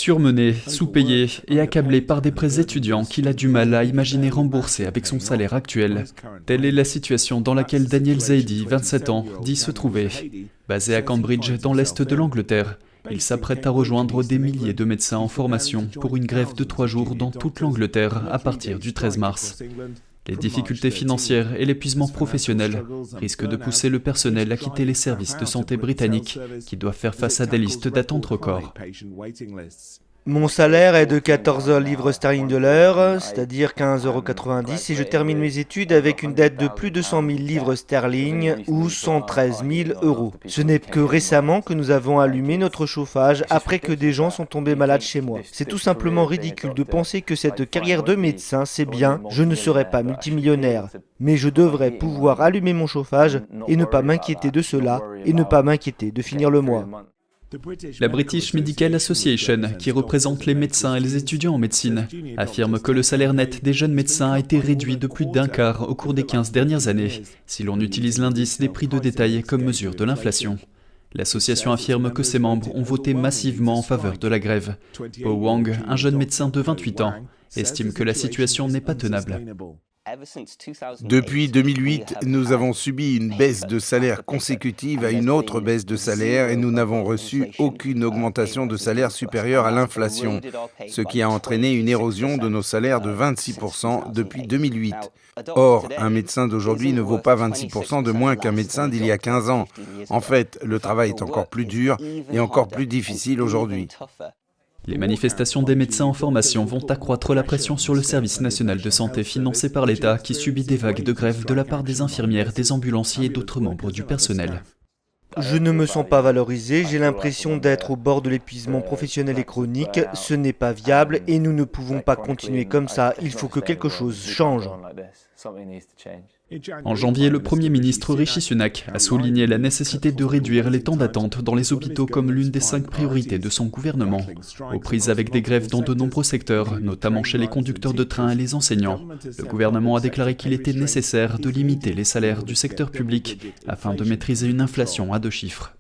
Surmené, sous-payé et accablé par des prêts étudiants qu'il a du mal à imaginer rembourser avec son salaire actuel. Telle est la situation dans laquelle Daniel Zaidi, 27 ans, dit se trouver. Basé à Cambridge, dans l'est de l'Angleterre, il s'apprête à rejoindre des milliers de médecins en formation pour une grève de 3 jours dans toute l'Angleterre à partir du 13 mars. Les difficultés financières et l'épuisement professionnel risquent de pousser le personnel à quitter les services de santé britanniques qui doivent faire face à des listes d'attente records. Mon salaire est de 14 livres sterling de l'heure, c'est-à-dire 15,90 €, et je termine mes études avec une dette de plus de 100 000 livres sterling ou 113 000 €. Ce n'est que récemment que nous avons allumé notre chauffage après que des gens sont tombés malades chez moi. C'est tout simplement ridicule de penser que cette carrière de médecin, c'est bien, je ne serai pas multimillionnaire, mais je devrais pouvoir allumer mon chauffage et ne pas m'inquiéter de cela et ne pas m'inquiéter de finir le mois. La British Medical Association, qui représente les médecins et les étudiants en médecine, affirme que le salaire net des jeunes médecins a été réduit de plus d'un quart au cours des 15 dernières années, si l'on utilise l'indice des prix de détail comme mesure de l'inflation. L'association affirme que ses membres ont voté massivement en faveur de la grève. Po Wang, un jeune médecin de 28 ans, estime que la situation n'est pas tenable. Depuis 2008, nous avons subi une baisse de salaire consécutive à une autre baisse de salaire et nous n'avons reçu aucune augmentation de salaire supérieure à l'inflation, ce qui a entraîné une érosion de nos salaires de 26% depuis 2008. Or, un médecin d'aujourd'hui ne vaut pas 26% de moins qu'un médecin d'il y a 15 ans. En fait, le travail est encore plus dur et encore plus difficile aujourd'hui. Les manifestations des médecins en formation vont accroître la pression sur le service national de santé financé par l'État qui subit des vagues de grève de la part des infirmières, des ambulanciers et d'autres membres du personnel. Je ne me sens pas valorisé, j'ai l'impression d'être au bord de l'épuisement professionnel et chronique, ce n'est pas viable et nous ne pouvons pas continuer comme ça, il faut que quelque chose change. En janvier, le Premier ministre Rishi Sunak a souligné la nécessité de réduire les temps d'attente dans les hôpitaux comme l'une des 5 priorités de son gouvernement. Aux prises avec des grèves dans de nombreux secteurs, notamment chez les conducteurs de train et les enseignants, le gouvernement a déclaré qu'il était nécessaire de limiter les salaires du secteur public afin de maîtriser une inflation à 2 chiffres.